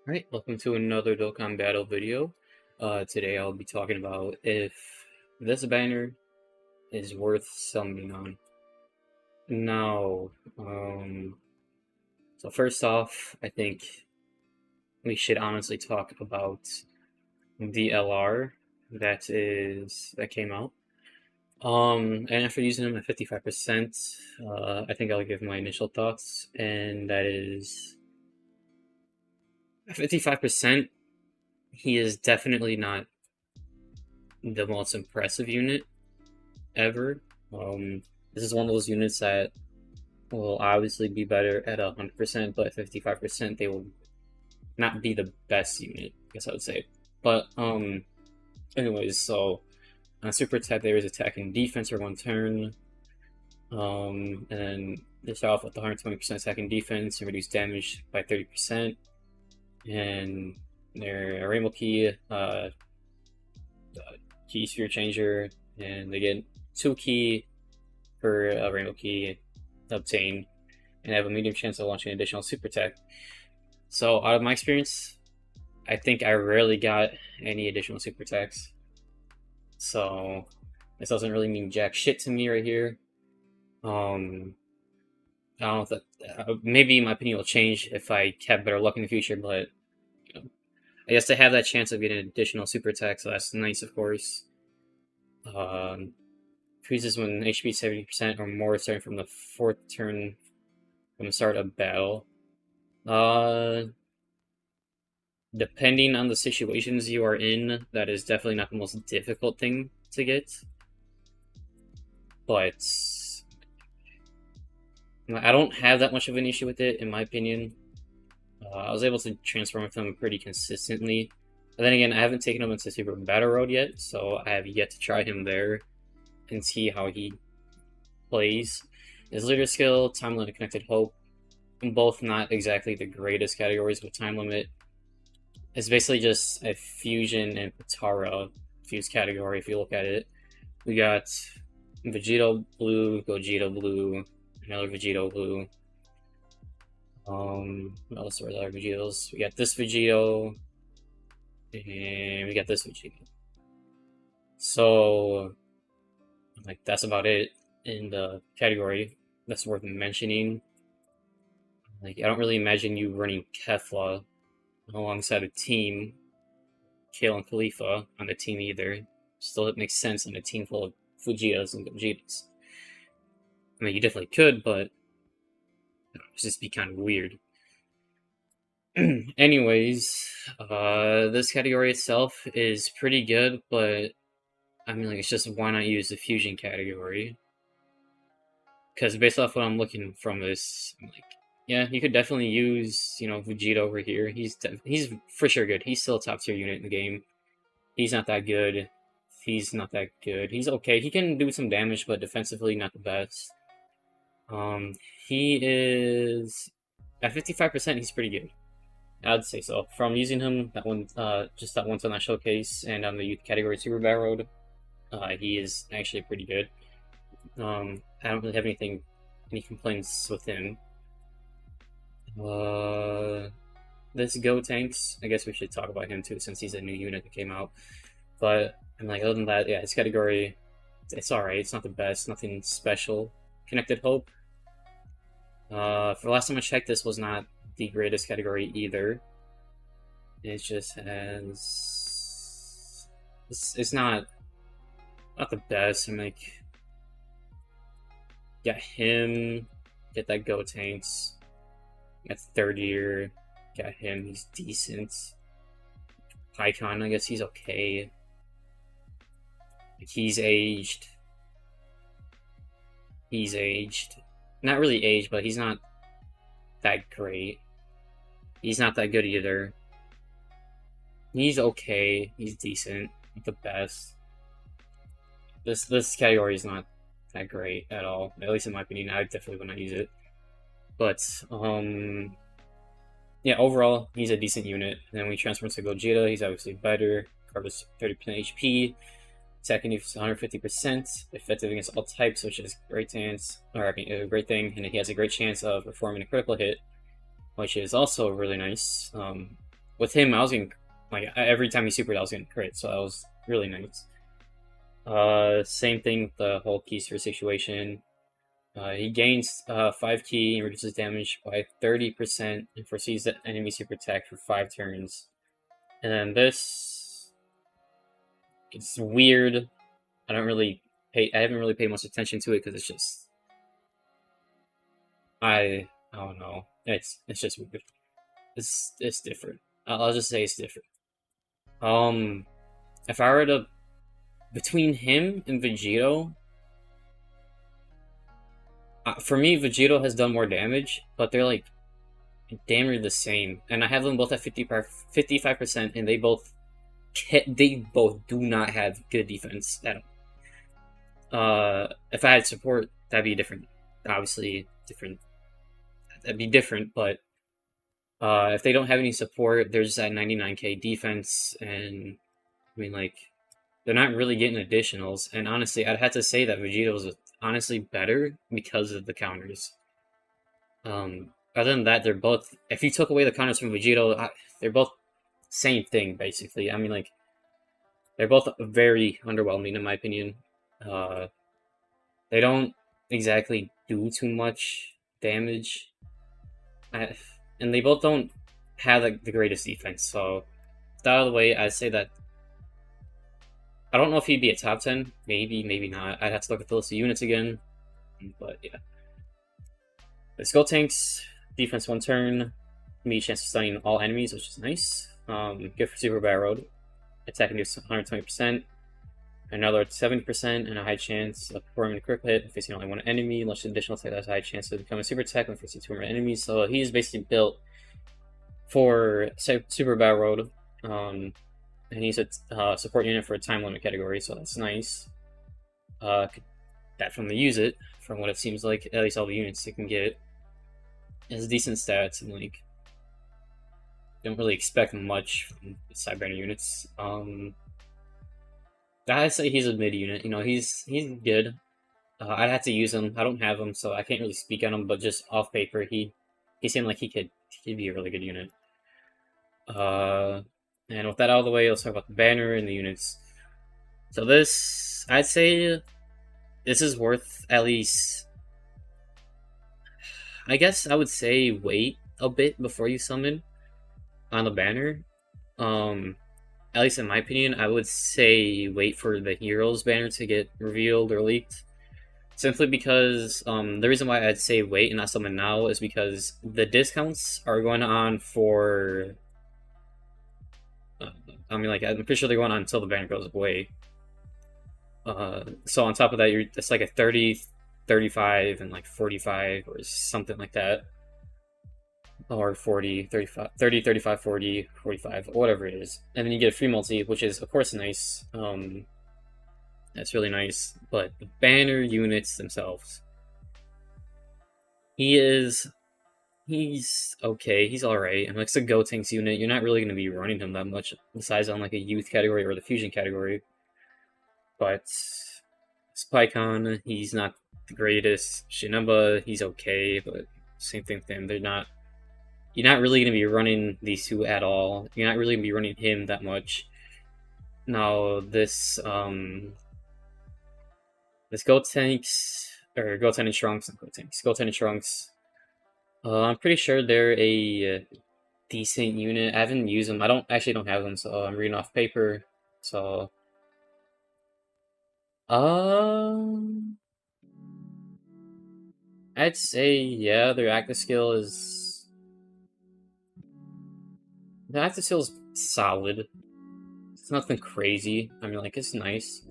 Alright, welcome to another Dokkan Battle video. Today I'll be talking about if this banner is worth summoning on. Now, so first off, I think we should honestly talk about the LR that came out. And after using them at 55%, I think I'll give my initial thoughts, and that is at 55%, he is definitely not the most impressive unit ever. This is one of those units that will obviously be better at 100%, but 55% they will not be the best unit, I guess I would say. But anyways, so on super attack there is attack and defense for one turn. And then they start off with 120% attack and defense and reduce damage by 30%. And their Rainbow Key, Key Sphere Changer, and they get 2 key per Rainbow Key obtained, and have a medium chance of launching additional super attack. So out of my experience, I think I rarely got any additional super attacks. So this doesn't really mean jack shit to me right here. I don't know if that maybe my opinion will change if I have better luck in the future, but you know, I guess to have that chance of getting additional super attacks, so that's nice, of course. Freezes when HP 70% or more starting from the 4th turn from the start of battle. Depending on the situations you are in, that is definitely not the most difficult thing to get. But I don't have that much of an issue with it, in my opinion. I was able to transform with him pretty consistently. But then again, I haven't taken him into Super Battle Road yet, so I have yet to try him there and see how he plays. His leader skill, time limit, connected hope, both not exactly the greatest categories with time limit. It's basically just a fusion and Potara fuse category if you look at it. We got Vegito blue, Gogeta blue, another Vegito blue. What else are there Vegetos? We got this Vegito, and we got this Vegito. So, like, that's about it in the category that's worth mentioning. Like, I don't really imagine you running Kefla alongside a team, Kale and Khalifa, on the team either. Still, it makes sense on a team full of Fujitas and Gogetas. I mean, you definitely could, but it would just be kind of weird. Anyways, this category itself is pretty good, but I mean, like, it's just why not use the fusion category? Because based off what I'm looking from this, I'm like, yeah, you could definitely use, Vegeta over here. He's for sure good. He's still a top tier unit in the game. He's not that good. He's not that good. He's okay. He can do some damage, but defensively, not the best. He is at 55%. He's pretty good. I'd say so. From using him just that once on that showcase and on the youth category Super Battle Road, he is actually pretty good. I don't really have any complaints with him. This Gotenks, I guess we should talk about him too, since he's a new unit that came out. But I'm like, other than that, yeah, his category, it's alright. It's not the best, nothing special. Connected Hope. For the last time I checked, this was not the greatest category either. It just has, it's not the best. I'm like, got him, get that Gotenks. Got 3rd year, got him, he's decent. Pycon, I guess he's okay. Like, he's aged. Not really aged, but he's not that great. He's not that good either. He's okay, he's decent, not the best. This category is not that great at all, at least in my opinion. I definitely would not use it. But, yeah, overall, he's a decent unit. And then we transfer to Gogeta, he's obviously better, covers 30% HP, attacking is 150%, effective against all types, which is a great chance, a great thing, and he has a great chance of performing a critical hit, which is also really nice. with him, I was getting like every time he supered, I was getting crit, so that was really nice. Same thing with the whole Keister situation. He gains 5 ki and reduces damage by 30% and foresees the enemy super attack for 5 turns. And then this, it's weird. I haven't really paid much attention to it because it's just I don't know. It's just weird. It's different. I'll just say it's different. If I were to between him and Vegito, for me, Vegito has done more damage, but they're like damn near the same. And I have them both at 55%, and they both do not have good defense at all. If I had support, that'd be different. Obviously, different. That'd be different, but if they don't have any support, they're just at 99k defense, and I mean, like, they're not really getting additionals. And honestly, I'd have to say that Vegito's honestly better because of the counters. Other than that, they're both. If you took away the counters from Vegito, they're both same thing basically. I mean, like, they're both very underwhelming in my opinion. They don't exactly do too much damage, and they both don't have like the greatest defense. So, out of the way, I'd say that. I don't know if he'd be a top 10. Maybe, maybe not. I'd have to look at the list of units again. But yeah. The Skull Tanks, defense 1 turn, immediate chance of stunning all enemies, which is nice. Good for Super Barrowed. Attack induce 120%, another 70%, and a high chance of performing a crit hit facing only one enemy, unless additional attack has a high chance of becoming a super attack when facing 2 more enemies. So he's basically built for Super Barrowed. And he's a support unit for a time limit category, so that's nice. Could definitely use it, from what it seems like. At least all the units you can get. It has decent stats, and like, don't really expect much from Cyberbanner units. I'd say he's a mid unit. You know, he's good. I'd have to use him. I don't have him, so I can't really speak on him. But just off paper, he seemed like he could be a really good unit. And with that out of the way, let's talk about the banner and the units. So this, I'd say, this is worth at least. I guess I would say wait a bit before you summon on the banner. At least in my opinion, I would say wait for the Heroes banner to get revealed or leaked. Simply because the reason why I'd say wait and not summon now is because the discounts are going on for. I mean, like, I'm pretty sure they're going on until the banner goes away. So on top of that, it's like a 30, 35, and like 45 or something like that. Or 40, 35, 30, 35, 40, 45, whatever it is. And then you get a free multi, which is, of course, nice. That's really nice. But the banner units themselves. He's okay. He's alright. And like, it's a Gotenks unit. You're not really going to be running him that much, besides on like a youth category or the fusion category. But Spycon, he's not the greatest. Shinemba, he's okay, but same thing with him. You're not really going to be running these two at all. You're not really going to be running him that much. Now, this Gotenks, or Goten and Trunks, not Gotenks, Goten and Trunks, I'm pretty sure they're a decent unit. I haven't used them. I don't have them, so I'm reading off paper. So, I'd say yeah, their active skill is solid. It's nothing crazy. I mean, like, it's nice.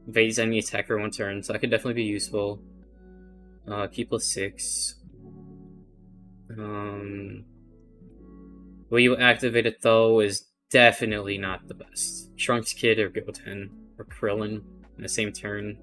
Evades enemy attack for 1 turn, so that could definitely be useful. Key +6. Will you activate it though is definitely not the best. Trunks Kid or Goten or Krillin in the same turn.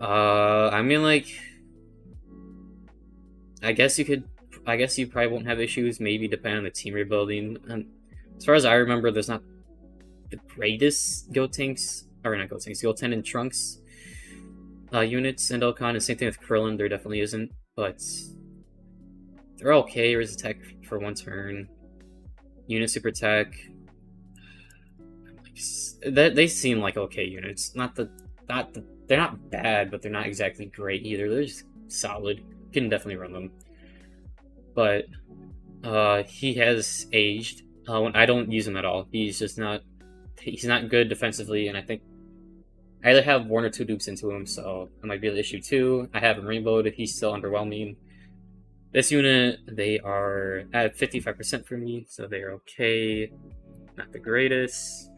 I mean, like, I guess you probably won't have issues, maybe depending on the team rebuilding. And as far as I remember, there's not the greatest Goten and Trunks units in Dokkan, and same thing with Krillin, there definitely isn't, but they're okay. Raise attack for 1 turn. unit super tech. That they seem like okay units. They're not bad, but they're not exactly great either. They're just solid. You can definitely run them. But he has aged. I don't use him at all. He's just not. He's not good defensively, and I think I either have one or two dupes into him, so that might be the issue too. I have him rainbowed. He's still underwhelming. This unit, they are at 55% for me, so they are okay. Not the greatest.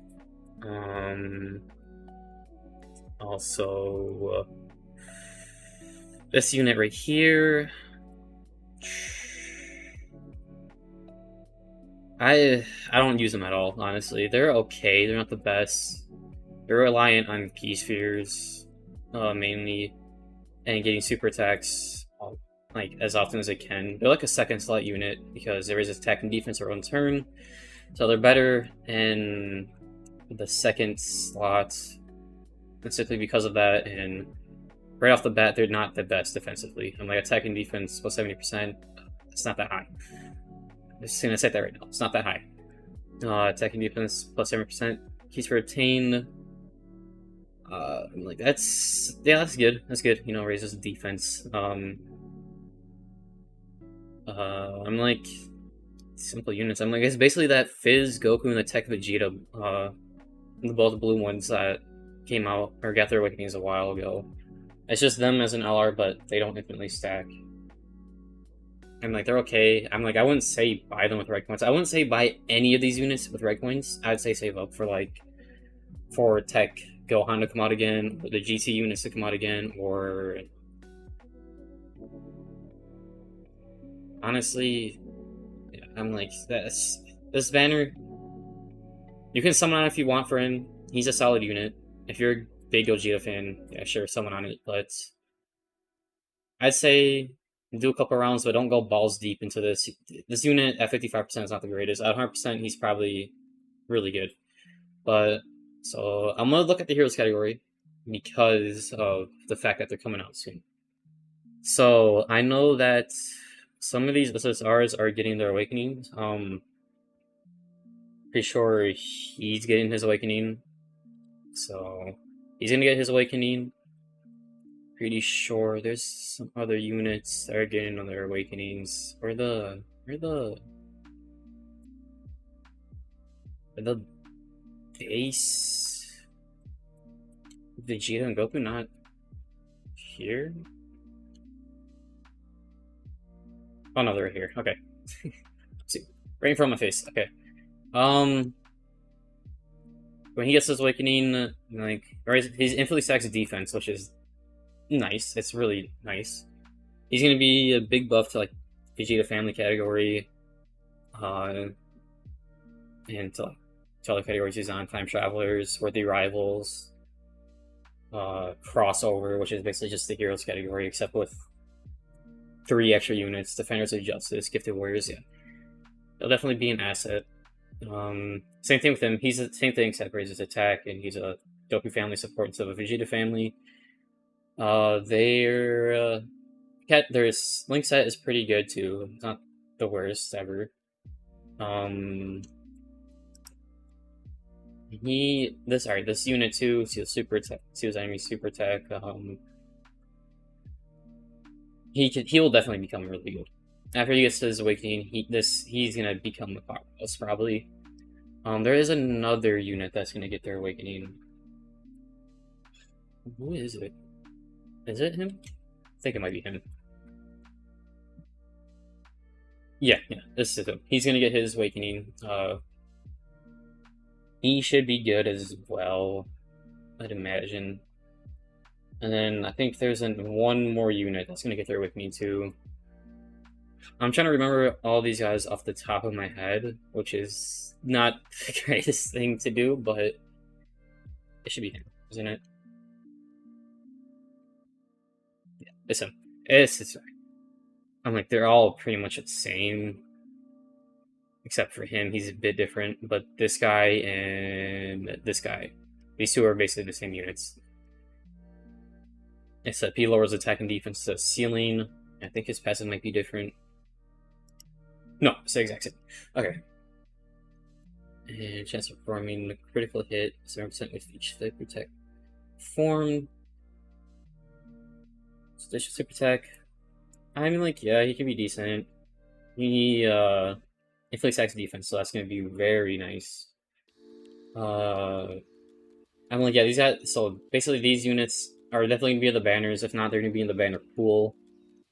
Also, this unit right here. I don't use them at all, honestly. They're okay. They're not the best. They're reliant on key spheres, mainly, and getting super attacks like as often as they can. They're like a second slot unit because there is attack and defense or on turn, so they're better in the second slot, simply because of that. And right off the bat, they're not the best defensively. I'm like attack and defense plus 70%. It's not that high. I'm just gonna say that right now. It's not that high. Attack and defense plus 70%. Keys for attain. I'm like that's good. That's good. You know, raises the defense. I'm like simple units. I'm like it's basically that Fizz, Goku, and the Tech Vegeta, both blue ones that came out or got their awakenings a while ago. It's just them as an LR, but they don't infinitely stack. I'm like they're okay. I'm like I wouldn't say buy them with red coins. I wouldn't say buy any of these units with red coins. I'd say save up for Tech Gohan to come out again, or the GT units to come out again, or honestly, yeah, I'm like this banner. You can summon on if you want for him. He's a solid unit. If you're a big Gogeta fan, yeah, sure, summon on it. But I'd say do a couple rounds, but don't go balls deep into this. This unit at 55% is not the greatest. At 100%, he's probably really good. But so I'm gonna look at the heroes category because of the fact that they're coming out soon. So I know that some of these SSRs are getting their awakenings. Pretty sure he's getting his awakening. So he's gonna get his awakening. Pretty sure there's some other units that are getting on their awakenings. Where the base Vegeta and Goku not here? Oh no, they're here. Okay. See, right in front of my face. Okay. When he gets his awakening, like, he's infinitely stacks defense, which is nice. It's really nice. He's gonna be a big buff to like Vegeta family category, and to other categories he's on: time travelers, worthy rivals, crossover, which is basically just the heroes category, except with 3 extra units: defenders of justice, gifted warriors. Yeah, he'll definitely be an asset. Same thing with him. He's the same thing except raises attack, and he's a Goku family support instead of a Vegeta family. Their link set is pretty good too. It's not the worst ever. This unit too. See the super tech. See his enemy super tech. He will definitely become really good. After he gets his awakening, he's gonna become the powerhouse probably. There is another unit that's gonna get their awakening. Who is it? Is it him? I think it might be him. Yeah, this is him. He's gonna get his awakening. He should be good as well, I'd imagine. And then I think there's one more unit that's gonna get their awakening too. I'm trying to remember all these guys off the top of my head, which is not the greatest thing to do, but it should be him, isn't it? Yeah, it's him. It's right. I'm like, they're all pretty much the same, except for him. He's a bit different, but this guy and this guy, these two are basically the same units. Except he lowers attack and defense to ceiling. I think his passive might be different. No, it's the exact same. Okay. and chance of performing a critical hit 7% with each super attack form. Additional super attack. I mean, like, yeah, he can be decent. He inflicts X defense, so that's gonna be very nice. I'm like, yeah, these guys. So basically, these units are definitely gonna be in the banners. If not, they're gonna be in the banner pool.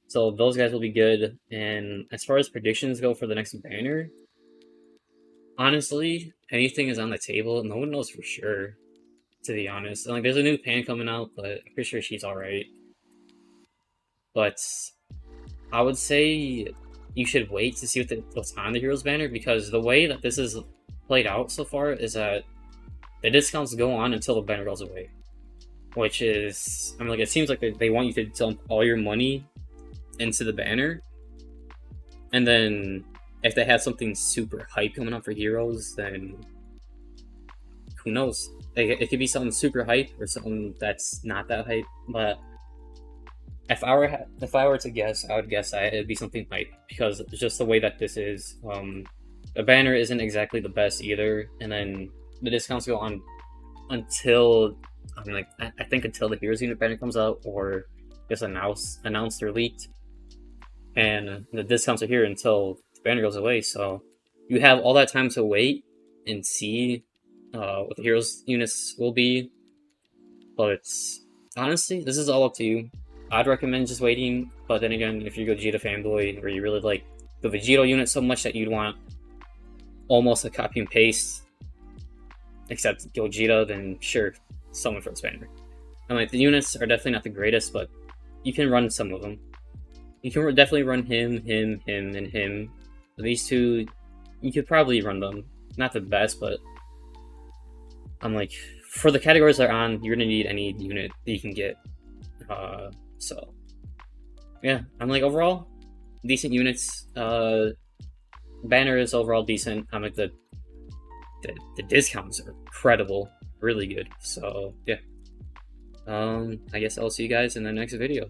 So those guys will be good. And as far as predictions go for the next banner, honestly, anything is on the table. No one knows for sure, to be honest. And, like, there's a new pan coming out, but I'm pretty sure she's alright. But I would say you should wait to see what's on the Heroes banner, because the way that this is played out so far is that the discounts go on until the banner goes away. Which is, I mean, like, it seems like they want you to dump all your money into the banner, and then if they have something super hype coming up for Heroes, then who knows? It could be something super hype or something that's not that hype. But if I were to guess, I would guess that it'd be something hype, because it's just the way that this is. The banner isn't exactly the best either, and then the discounts go on until, I mean, like, I think until the Heroes unit banner comes out or just announced or leaked, and the discounts are here until the banner goes away. So you have all that time to wait and see what the Heroes units will be. But honestly, this is all up to you. I'd recommend just waiting, but then again, if you're a Gogeta fanboy or you really like the Vegito unit so much that you'd want almost a copy and paste except Gogeta, then sure, someone for this banner. And, like, the units are definitely not the greatest, but you can run some of them. You can definitely run him, and him. These two, you could probably run them. Not the best, but I'm like, for the categories they're on, you're gonna need any unit that you can get. So yeah, I'm like, overall, decent units. Banner is overall decent. I'm like, the discounts are incredible, really good. So yeah. I guess I'll see you guys in the next video.